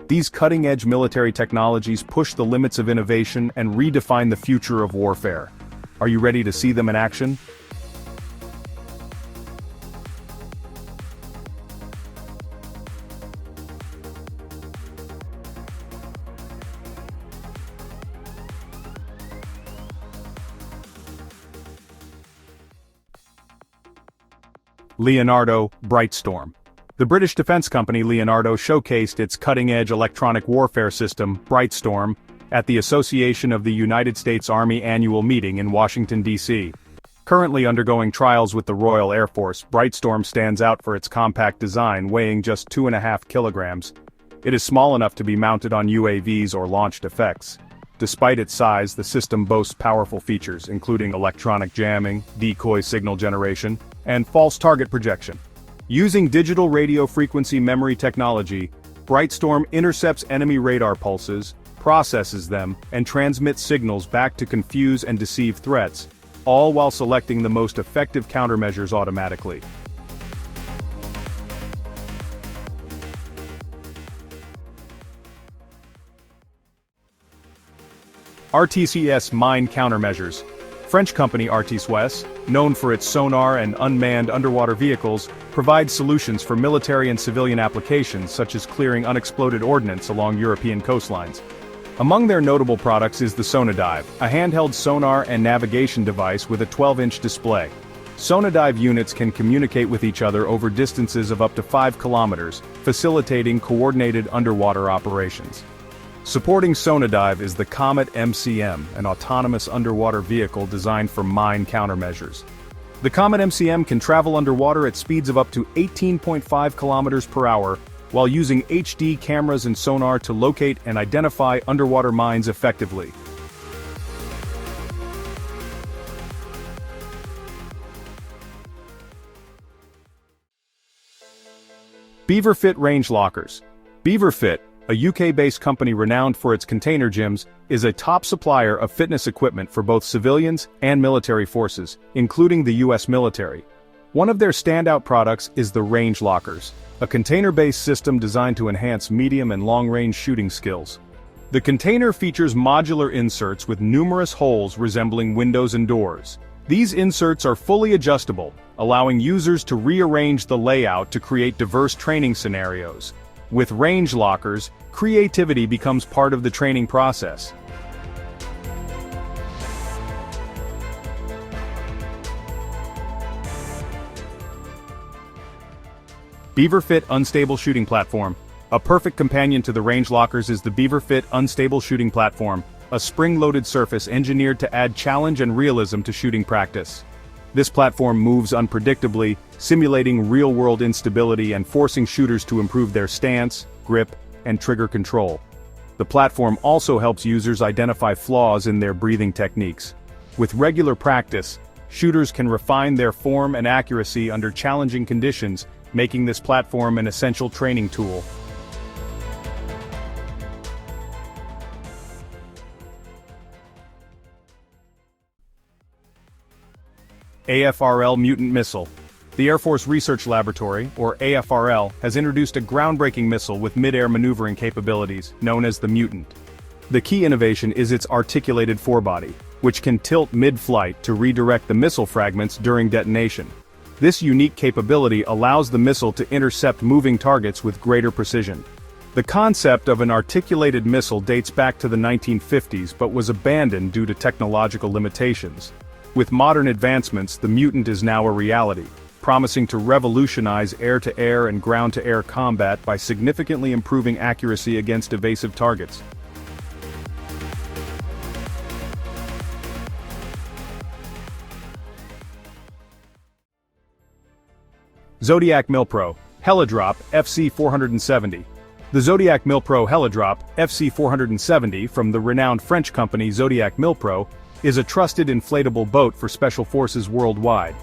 These cutting-edge military technologies push the limits of innovation and redefine the future of warfare. Are you ready to see them in action? Leonardo Brightstorm. The British defense company Leonardo showcased its cutting-edge electronic warfare system, Brightstorm, at the Association of the United States Army annual meeting in Washington, D.C. Currently undergoing trials with the Royal Air Force, Brightstorm stands out for its compact design, weighing just 2.5 kilograms. It is small enough to be mounted on UAVs or launched effects. Despite its size, the system boasts powerful features, including electronic jamming, decoy signal generation, and false target projection. Using digital radio frequency memory technology, Brightstorm intercepts enemy radar pulses, processes them, and transmits signals back to confuse and deceive threats, all while selecting the most effective countermeasures automatically. RTCS Mine Countermeasures. French company RTCS, known for its sonar and unmanned underwater vehicles, provides solutions for military and civilian applications such as clearing unexploded ordnance along European coastlines. Among their notable products is the Sonadive, a handheld sonar and navigation device with a 12-inch display. Sonadive units can communicate with each other over distances of up to 5 kilometers, facilitating coordinated underwater operations. Supporting Sonadive is the Comet MCM, an autonomous underwater vehicle designed for mine countermeasures. The Comet MCM can travel underwater at speeds of up to 18.5 kilometers per hour, while using HD cameras and sonar to locate and identify underwater mines effectively. BeaverFit Range Lockers. BeaverFit, a UK-based company renowned for its container gyms, is a top supplier of fitness equipment for both civilians and military forces, including the US military. One of their standout products is the Range Lockers, a container-based system designed to enhance medium and long-range shooting skills. The container features modular inserts with numerous holes resembling windows and doors. These inserts are fully adjustable, allowing users to rearrange the layout to create diverse training scenarios. With range lockers, creativity becomes part of the training process. BeaverFit Unstable Shooting Platform. A perfect companion to the range lockers is the BeaverFit Unstable Shooting Platform, a spring-loaded surface engineered to add challenge and realism to shooting practice. This platform moves unpredictably, simulating real-world instability and forcing shooters to improve their stance, grip, and trigger control. The platform also helps users identify flaws in their breathing techniques. With regular practice, shooters can refine their form and accuracy under challenging conditions, making this platform an essential training tool. AFRL Mutant Missile. The Air Force Research Laboratory, or AFRL, has introduced a groundbreaking missile with midair maneuvering capabilities, known as the Mutant. The key innovation is its articulated forebody, which can tilt mid-flight to redirect the missile fragments during detonation. This unique capability allows the missile to intercept moving targets with greater precision. The concept of an articulated missile dates back to the 1950s but was abandoned due to technological limitations. With modern advancements, the Mutant is now a reality, promising to revolutionize air-to-air and ground-to-air combat by significantly improving accuracy against evasive targets. Zodiac Milpro, Helidrop FC-470. The Zodiac Milpro Helidrop FC-470 from the renowned French company Zodiac Milpro is a trusted inflatable boat for special forces worldwide.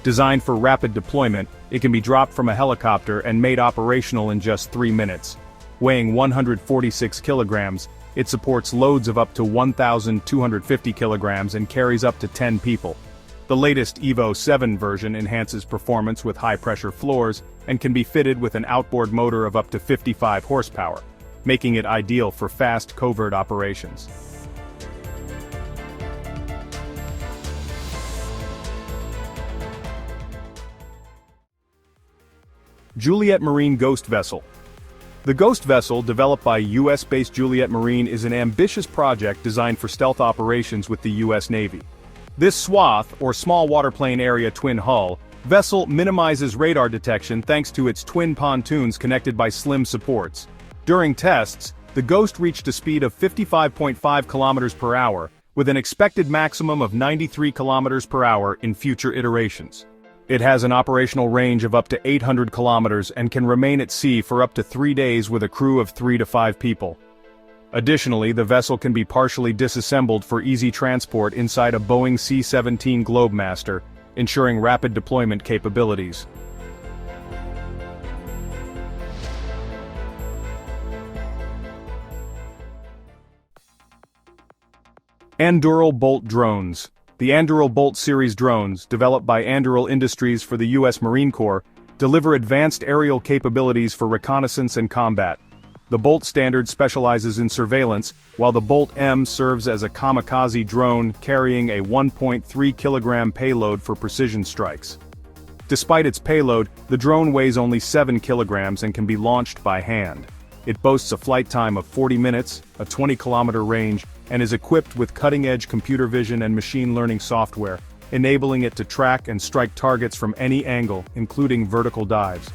Designed for rapid deployment, it can be dropped from a helicopter and made operational in just 3 minutes. Weighing 146 kilograms, it supports loads of up to 1,250 kilograms and carries up to 10 people. The latest Evo 7 version enhances performance with high-pressure floors and can be fitted with an outboard motor of up to 55 horsepower, making it ideal for fast covert operations. Juliet Marine Ghost Vessel. The Ghost vessel, developed by US-based Juliet Marine, is an ambitious project designed for stealth operations with the US Navy. This swath, or small waterplane area twin hull, vessel minimizes radar detection thanks to its twin pontoons connected by slim supports. During tests, the Ghost reached a speed of 55.5 kilometers per hour, with an expected maximum of 93 kilometers per hour in future iterations. It has an operational range of up to 800 kilometers and can remain at sea for up to 3 days with a crew of 3 to 5 people. Additionally, the vessel can be partially disassembled for easy transport inside a Boeing C-17 Globemaster, ensuring rapid deployment capabilities. Anduril Bolt Drones. The Anduril Bolt series drones, developed by Anduril Industries for the US Marine Corps, deliver advanced aerial capabilities for reconnaissance and combat. The Bolt standard specializes in surveillance, while the Bolt M serves as a kamikaze drone carrying a 1.3 kilogram payload for precision strikes. Despite its payload, the drone weighs only 7 kilograms and can be launched by hand. It boasts a flight time of 40 minutes, a 20-kilometer range, and is equipped with cutting-edge computer vision and machine learning software, enabling it to track and strike targets from any angle, including vertical dives.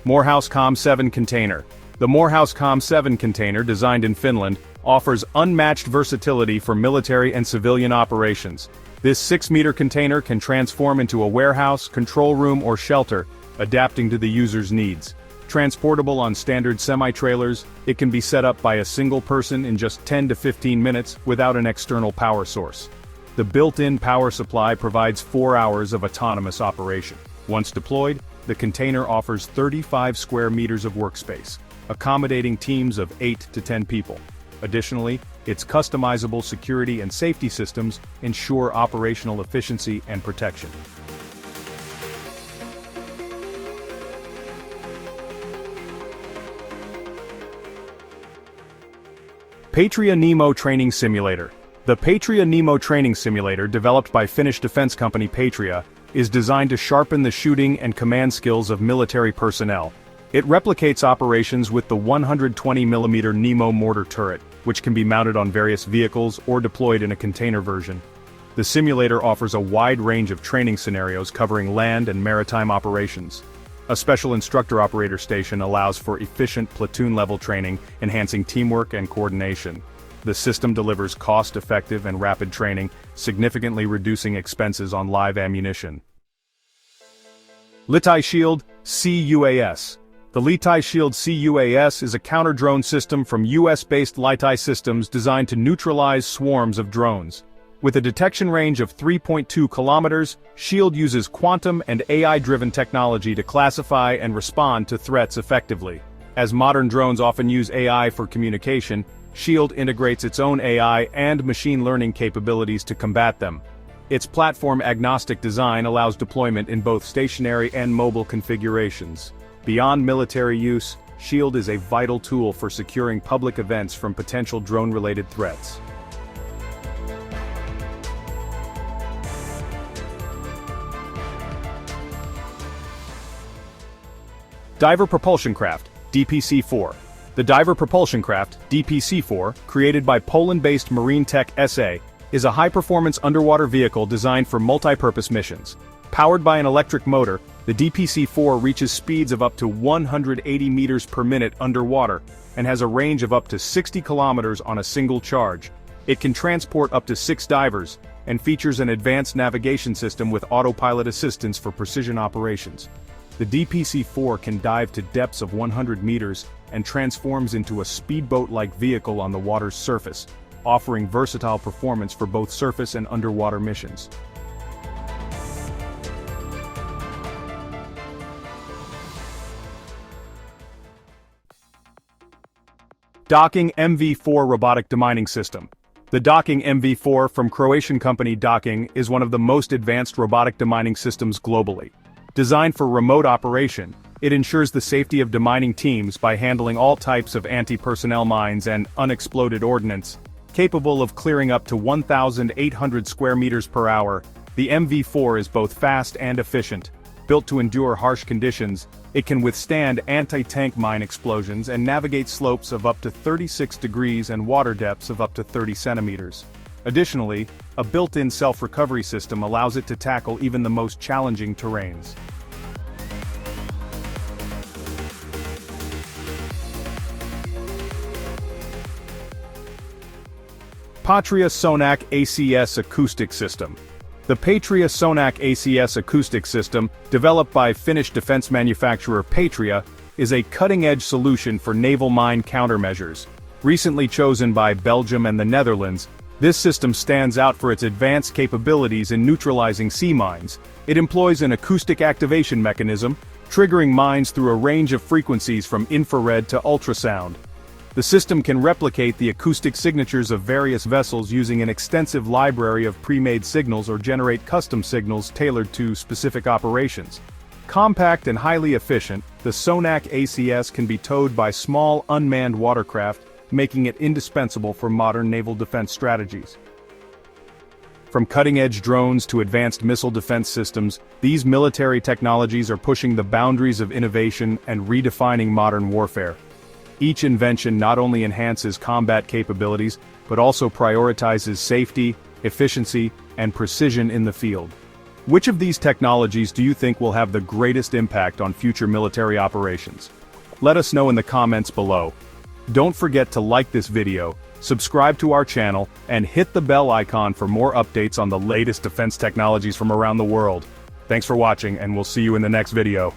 Morehouse Com-7 Container. The Morehouse Com-7 container, designed in Finland, offers unmatched versatility for military and civilian operations. This 6-meter container can transform into a warehouse, control room, or shelter, adapting to the user's needs. Transportable on standard semi-trailers, it can be set up by a single person in just 10 to 15 minutes without an external power source. The built-in power supply provides 4 hours of autonomous operation. Once deployed, the container offers 35 square meters of workspace, accommodating teams of 8 to 10 people. Additionally, its customizable security and safety systems ensure operational efficiency and protection. Patria Nemo Training Simulator. The Patria Nemo Training Simulator, developed by Finnish defense company Patria, is designed to sharpen the shooting and command skills of military personnel. It replicates operations with the 120mm Nemo mortar turret, which can be mounted on various vehicles or deployed in a container version. The simulator offers a wide range of training scenarios covering land and maritime operations. A special instructor-operator station allows for efficient platoon-level training, enhancing teamwork and coordination. The system delivers cost-effective and rapid training, significantly reducing expenses on live ammunition. Litai Shield CUAS. The Litai Shield CUAS is a counter-drone system from US-based Litai Systems designed to neutralize swarms of drones. With a detection range of 3.2 kilometers, SHIELD uses quantum and AI-driven technology to classify and respond to threats effectively. As modern drones often use AI for communication, SHIELD integrates its own AI and machine learning capabilities to combat them. Its platform-agnostic design allows deployment in both stationary and mobile configurations. Beyond military use, SHIELD is a vital tool for securing public events from potential drone-related threats. Diver Propulsion Craft, DPC-4. The Diver Propulsion Craft, DPC-4, created by Poland-based Marine Tech SA, is a high-performance underwater vehicle designed for multi-purpose missions. Powered by an electric motor, the DPC-4 reaches speeds of up to 180 meters per minute underwater, and has a range of up to 60 kilometers on a single charge. It can transport up to 6 divers, and features an advanced navigation system with autopilot assistance for precision operations. The DPC-4 can dive to depths of 100 meters, and transforms into a speedboat-like vehicle on the water's surface, offering versatile performance for both surface and underwater missions. Docking MV4 Robotic Demining System. The Docking MV4 from Croatian company Docking is one of the most advanced robotic demining systems globally. Designed for remote operation, it ensures the safety of demining teams by handling all types of anti-personnel mines and unexploded ordnance. Capable of clearing up to 1,800 square meters per hour, the MV4 is both fast and efficient. Built to endure harsh conditions, it can withstand anti-tank mine explosions and navigate slopes of up to 36 degrees and water depths of up to 30 centimeters. Additionally, a built-in self-recovery system allows it to tackle even the most challenging terrains. Patria Sonac ACS Acoustic System. The Patria Sonac ACS acoustic system, developed by Finnish defense manufacturer Patria, is a cutting-edge solution for naval mine countermeasures. Recently chosen by Belgium and the Netherlands, this system stands out for its advanced capabilities in neutralizing sea mines. It employs an acoustic activation mechanism, triggering mines through a range of frequencies from infrared to ultrasound. The system can replicate the acoustic signatures of various vessels using an extensive library of pre-made signals or generate custom signals tailored to specific operations. Compact and highly efficient, the Sonac ACS can be towed by small unmanned watercraft, making it indispensable for modern naval defense strategies. From cutting-edge drones to advanced missile defense systems, these military technologies are pushing the boundaries of innovation and redefining modern warfare. Each invention not only enhances combat capabilities, but also prioritizes safety, efficiency, and precision in the field. Which of these technologies do you think will have the greatest impact on future military operations? Let us know in the comments below. Don't forget to like this video, subscribe to our channel, and hit the bell icon for more updates on the latest defense technologies from around the world. Thanks for watching, and we'll see you in the next video.